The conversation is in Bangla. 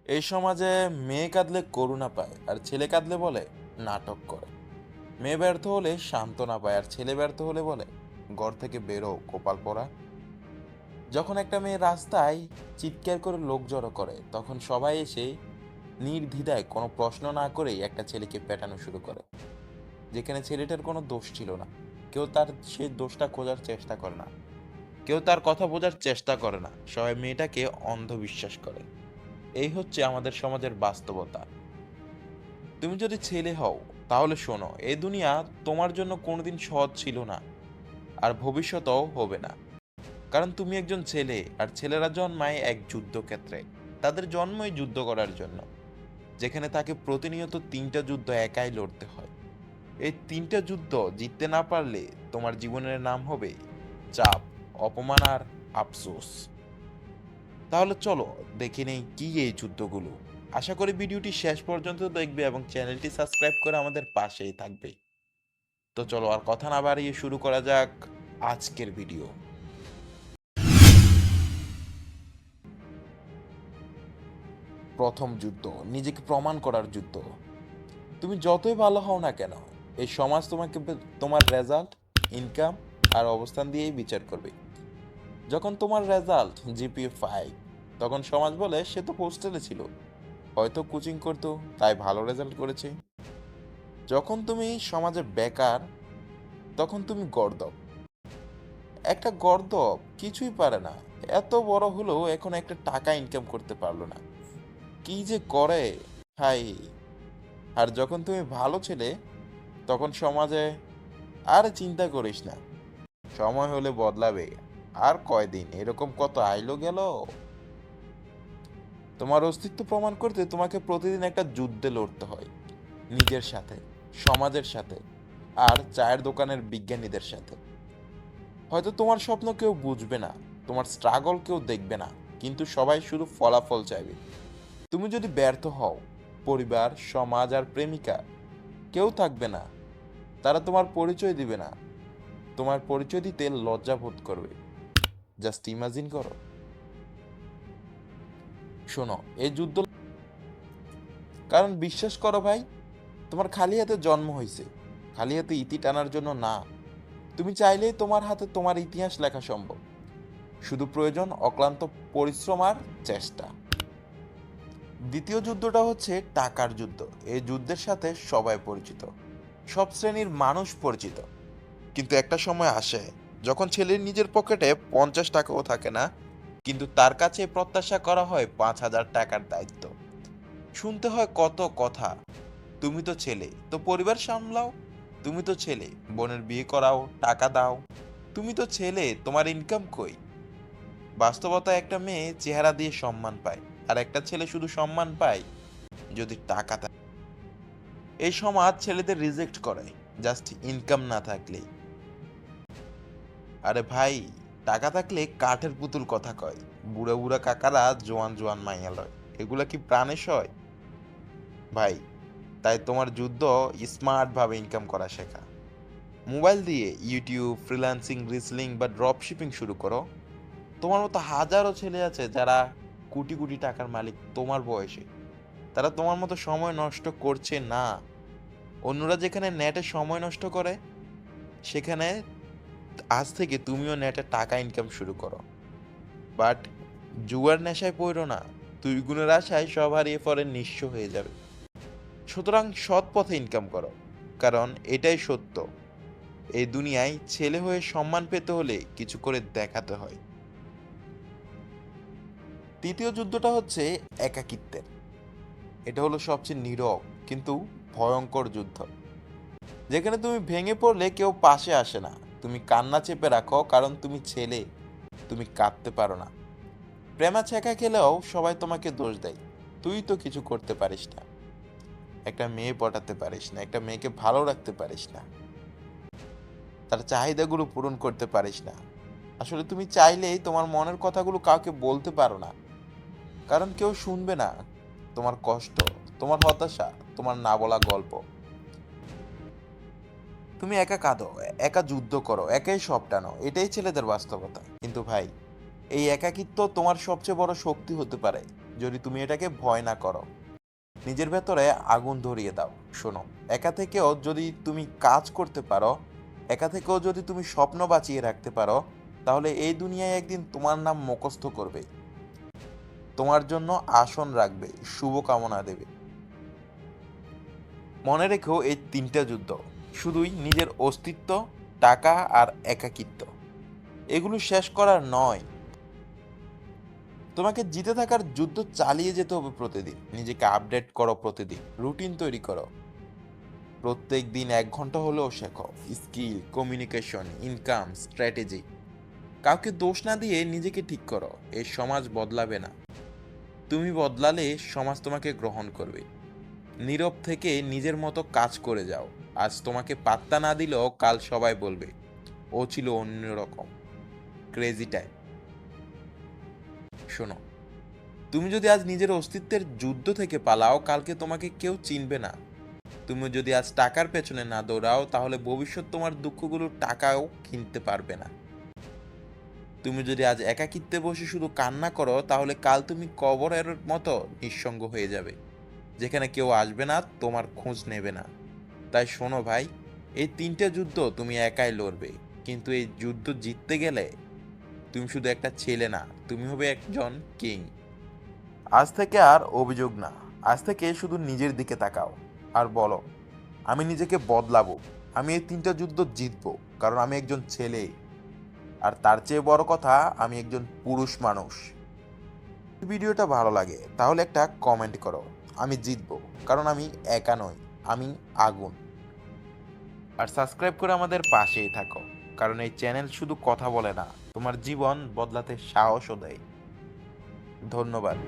এই সমাজে মেয়ে কাঁদলে করুণা পায় আর ছেলে কাঁদলে বলে নাটক করে। মেয়ে ব্যর্থ হলে সান্ত্বনা পায় আর ছেলে ব্যর্থ হলে বলে ঘর থেকে বেরো কপাল পরা। যখন একটা মেয়ে রাস্তায় চিৎকার করে লোক জড়ো করে তখন সবাই এসে নির্দ্বিধায় কোনো প্রশ্ন না করেই একটা ছেলেকে পেটানো শুরু করে, যেখানে ছেলেটার কোনো দোষ ছিল না। কেউ তার সে দোষটা খোঁজার চেষ্টা করে না, কেউ তার কথা বোঝার চেষ্টা করে না, সবাই মেয়েটাকে অন্ধবিশ্বাস করে। এই হচ্ছে আমাদের সমাজের বাস্তবতা। তুমি যদি ছেলে হও তাহলে শোনো, এই দুনিয়া তোমার জন্য কোনোদিন সহজ ছিল না আর ভবিষ্যতেও হবে না। কারণ তুমি একজন ছেলে আর ছেলেরা জন্মায় এক যুদ্ধক্ষেত্রে। তাদের জন্মই যুদ্ধ করার জন্য, যেখানে তাকে প্রতিনিয়ত 3টা যুদ্ধ একাই লড়তে হয়। এই 3টা যুদ্ধ জিততে না পারলে তোমার জীবনের নাম হবে চাপ, অপমান আর আফসোস। তাহলে চলো দেখে নেই কি এই যুদ্ধগুলো। আশা করি ভিডিওটি শেষ পর্যন্ত দেখবে এবং চ্যানেলটি সাবস্ক্রাইব করে আমাদের পাশেই থাকবে। তো চলো আর কথা না বাড়িয়ে শুরু করা যাক আজকের ভিডিও। প্রথম যুদ্ধ, নিজেকে প্রমাণ করার যুদ্ধ। তুমি যতই ভালো হও না কেন, এই সমাজ তোমাকে তোমার রেজাল্ট, ইনকাম আর অবস্থান দিয়েই বিচার করবে। যখন তোমার রেজাল্ট জিপিএ 5, তখন সমাজ বলে সে তো হোস্টেলে ছিল, হয়তো কোচিং করতো তাই ভালো রেজাল্ট করেছে। যখন তুমি সমাজে বেকার, তখন তুমি গর্দভ। একটা গর্দভ কিছুই পারে না, এত বড় হলেও এখন একটা টাকা ইনকাম করতে পারলো না, কি যে করে। হাই। আর যখন তুমি ভালো ছেলে, তখন সমাজে আর চিন্তা করিস না, সময় হলে বদলাবে, আর কয়দিন এরকম কত আইলো গেল। তোমার অস্তিত্ব প্রমাণ করতে তোমাকে প্রতিদিন একটা যুদ্ধে লড়তে হয়, নিজের সাথে, সমাজের সাথে আর চায়ের দোকানের বিজ্ঞানীদের সাথে। হয়তো তোমার স্বপ্ন কেউ বুঝবে না, তোমার স্ট্রাগল কেউ দেখবে না, কিন্তু সবাই শুধু ফলাফল চাইবে। তুমি যদি ব্যর্থ হও, পরিবার, সমাজ আর প্রেমিকা কেউ থাকবে না, তারা তোমার পরিচয় দিবে না, তোমার পরিচয় দিতে লজ্জা বোধ করবে। জাস্ট ইমাজিন করো। শোনো, এই যুদ্ধ, কারণ বিশ্বাস করো ভাই, তোমার খালি হাতে জন্ম হয়েছে, খালি হাতে ইতি টানার জন্য না। তুমি চাইলেই তোমার হাতে তোমার ইতিহাস লেখা সম্ভব, শুধু প্রয়োজন অক্লান্ত পরিশ্রম আর চেষ্টা। দ্বিতীয় যুদ্ধটা হচ্ছে টাকার যুদ্ধ। এই যুদ্ধের সাথে সবাই পরিচিত, সব শ্রেণীর মানুষ পরিচিত। কিন্তু একটা সময় আসে যখন ছেলের নিজের পকেটে 50 টাকাও থাকে না, কিন্তু তার কাছে প্রত্যাশা করা হয় 5,000 টাকার দায়িত্ব। শুনতে হয় কত কথা, তুমি তো ছেলে তো পরিবার সামলাও, তুমি তো ছেলে বোনের বিয়ে করাও, টাকা দাও, তুমি তো ছেলে তোমার ইনকাম কই। বাস্তবতা একটা মেয়ে চেহারা দিয়ে সম্মান পায় আর একটা ছেলে শুধু সম্মান পায় যদি টাকা থাকে। এই সমাজ ছেলেদের রিজেক্ট করে জাস্ট ইনকাম না থাকলেই। আরে ভাই, টাকা থাকলে কাঠের পুতুল কথা কয়, বুড়া বুড়া কাকারা জোয়ান জোয়ান মাইয়া লয়, এগুলা কি প্রাণে সয় ভাই? তাই তোমার যুদ্ধ স্মার্ট ভাবে ইনকাম করা শেখা। মোবাইল দিয়ে ইউটিউব, ফ্রিল্যান্সিং, রিসেলিং বা ড্রপ শিপিং শুরু করো। তোমার মতো হাজারো ছেলে আছে যারা কোটি কোটি টাকার মালিক তোমার বয়সে, তারা তোমার মতো সময় নষ্ট করছে না। অন্যরা যেখানে নেটে সময় নষ্ট করে, সেখানে আজ থেকে তুমিও নেটে টাকা ইনকাম শুরু করো। বাট জুয়ার নেশায় পড়ো না, দুই গুণের আশায় সব হারিয়ে পরে নিঃস্ব হয়ে যাবে। সুতরাং সৎ পথে ইনকাম করো, কারণ এটাই সত্য। এই দুনিয়ায় ছেলে হয়ে সম্মান পেতে হলে কিছু করে দেখাতে হয়। তৃতীয় যুদ্ধটা হচ্ছে একাকিত্বের। এটা হলো সবচেয়ে নীরব কিন্তু ভয়ঙ্কর যুদ্ধ, যেখানে তুমি ভেঙে পড়লে কেউ পাশে আসে না। তুমি কান্না চেপে রাখো কারণ তুমি ছেলে, তুমি কাঁদতে পারো না। প্রেমা ছেঁকা খেলেও সবাই তোমাকে দোষ দেয়, তুই তো কিছু করতে পারিস না, একটা মেয়ে পটাতে পারিস না, একটা মেয়েকে ভালো রাখতে পারিস না, তার চাহিদাগুলো পূরণ করতে পারিস না। আসলে তুমি চাইলেই তোমার মনের কথাগুলো কাউকে বলতে পারো না, কারণ কেউ শুনবে না তোমার কষ্ট, তোমার হতাশা, তোমার না বলা গল্প। তুমি একা কাঁদো, একা যুদ্ধ করো, একাই সব টানো, এটাই ছেলেদের বাস্তবতা। কিন্তু ভাই, এই একাকিত্ব তোমার সবচেয়ে বড় শক্তি হতে পারে। যদি তুমি এটাকে ভয় না করো। নিজের ভেতরে আগুন ধরিয়ে দাও। শোনো, একা থেকেও যদি তুমি কাজ করতে পারো, একা থেকেও যদি তুমি স্বপ্ন বাঁচিয়ে রাখতে পারো, তাহলে এই দুনিয়ায় একদিন তোমার নাম মুখস্থ করবে, তোমার জন্য আসন রাখবে, শুভকামনা দেবে। মনে রেখো, এই তিনটা যুদ্ধ শুধুই নিজের অস্তিত্ব, টাকা আর একাকিত্ব, এগুলো শেষ করার নয়। তোমাকে জিতে থাকার যুদ্ধ চালিয়ে যেতে হবে প্রতিদিন। নিজেকে আপডেট করো, প্রতিদিন রুটিন তৈরি করো, প্রত্যেক দিন 1 ঘন্টা হলেও শেখো। Skill, communication, income, strategy. কাউকে দোষ না দিয়ে নিজেকে ঠিক করো। এই সমাজ বদলাবে না, তুমি বদলালে সমাজ তোমাকে গ্রহণ করবে। নীরব থেকে নিজের মতো কাজ করে যাও। আজ তোমাকে পাত্তা না দিলেও কাল সবাই বলবে ও ছিল অন্যরকম, ক্রেজি টাইপ। শোনো, তুমি যদি আজ নিজের অস্তিত্বের যুদ্ধ থেকে পালাও, কালকে তোমাকে কেউ চিনবে না। তুমি যদি আজ টাকার পেছনে না দৌড়াও, তাহলে ভবিষ্যৎ তোমার দুঃখগুলো টাকাও কিনতে পারবে না। তুমি যদি আজ একাকিত্বে বসে শুধু কান্না করো, তাহলে কাল তুমি কবরের মতো নিঃসঙ্গ হয়ে যাবে, যেখানে কেউ আসবে না, তোমার খোঁজ নেবে না। তাই শোনো ভাই, এই তিনটে যুদ্ধ তুমি একাই লড়বে, কিন্তু এই যুদ্ধ জিততে গেলে তুমি শুধু একটা ছেলে না, তুমি হবে একজন কিং। আজ থেকে আর অভিযোগ না, আজ থেকে শুধু নিজের দিকে তাকাও আর বলো, আমি নিজেকে বদলাবো, আমি এই তিনটা যুদ্ধ জিতবো, কারণ আমি একজন ছেলে। আর তার চেয়ে বড় কথা, আমি একজন পুরুষ মানুষ। ভিডিওটা ভালো লাগে তাহলে একটা কমেন্ট করো। আমি জিতবো, কারণ আমি একা নই, আমি আগুন। আর সাবস্ক্রাইব করে আমাদের পাশেই থাকো, কারণ এই চ্যানেল শুধু কথা বলে না, তোমার জীবন বদলাতে সাহসও দেয়। ধন্যবাদ।